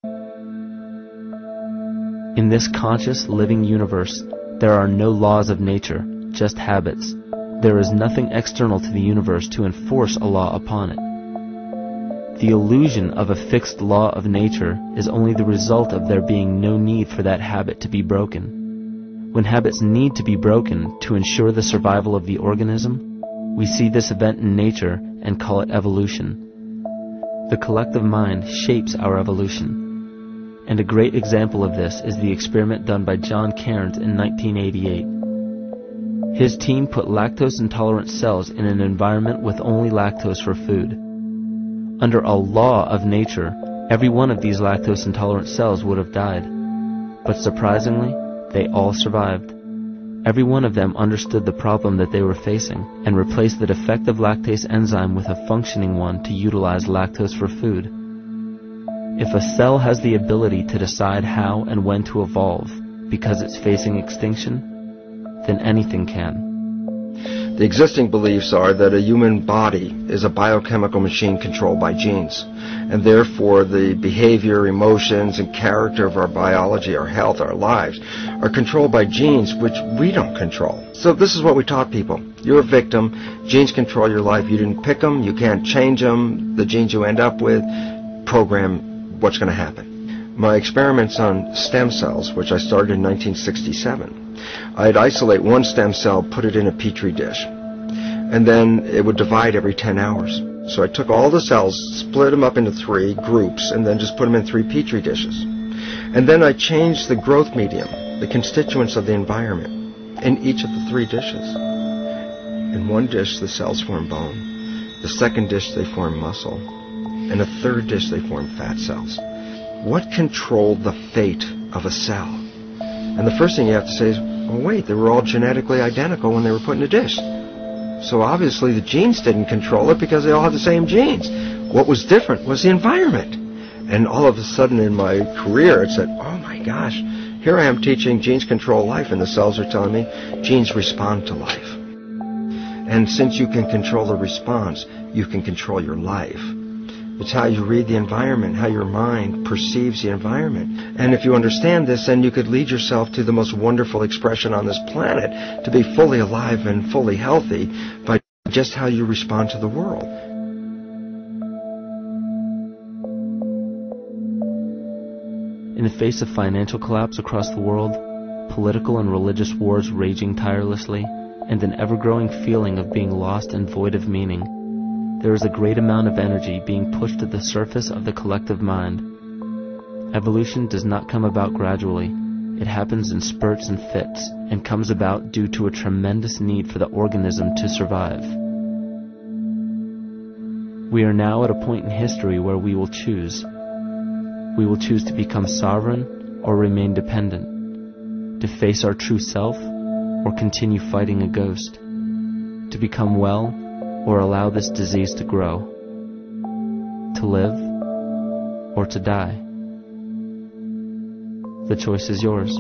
In this conscious, living universe, there are no laws of nature, just habits. There is nothing external to the universe to enforce a law upon it. The illusion of a fixed law of nature is only the result of there being no need for that habit to be broken. When habits need to be broken to ensure the survival of the organism, we see this event in nature and call it evolution. The collective mind shapes our evolution. And a great example of this is the experiment done by John Cairns in 1988. His team put lactose-intolerant cells in an environment with only lactose for food. Under a law of nature, every one of these lactose-intolerant cells would have died. But surprisingly, they all survived. Every one of them understood the problem that they were facing and replaced the defective lactase enzyme with a functioning one to utilize lactose for food. If a cell has the ability to decide how and when to evolve because it's facing extinction, then anything can. The existing beliefs are that a human body is a biochemical machine controlled by genes, and therefore the behavior, emotions, and character of our biology, our health, our lives, are controlled by genes which we don't control. So this is what we taught people. You're a victim. Genes control your life. You didn't pick them. You can't change them. The genes you end up with program what's going to happen. My experiments on stem cells, which I started in 1967, I'd isolate one stem cell, put it in a petri dish, and then it would divide every 10 hours. So I took all the cells, split them up into 3 groups, and then just put them in 3 petri dishes. And then I changed the growth medium, the constituents of the environment, in each of the 3 dishes. In one dish, the cells form bone. The second dish, they form muscle. In a third dish, they form fat cells. What controlled the fate of a cell? And the first thing you have to say is, well, wait, they were all genetically identical when they were put in a dish. So obviously the genes didn't control it because they all had the same genes. What was different was the environment. And all of a sudden in my career it said, oh my gosh, here I am teaching genes control life, and the cells are telling me genes respond to life. And since you can control the response, you can control your life. It's how you read the environment, how your mind perceives the environment. And if you understand this, then you could lead yourself to the most wonderful expression on this planet, to be fully alive and fully healthy by just how you respond to the world. In the face of financial collapse across the world, political and religious wars raging tirelessly, and an ever-growing feeling of being lost and void of meaning, there is a great amount of energy being pushed to the surface of the collective mind. Evolution does not come about gradually. It happens in spurts and fits, and comes about due to a tremendous need for the organism to survive. We are now at a point in history where we will choose. We will choose to become sovereign or remain dependent, to face our true self or continue fighting a ghost, to become well or allow this disease to grow, to live or to die. The choice is yours.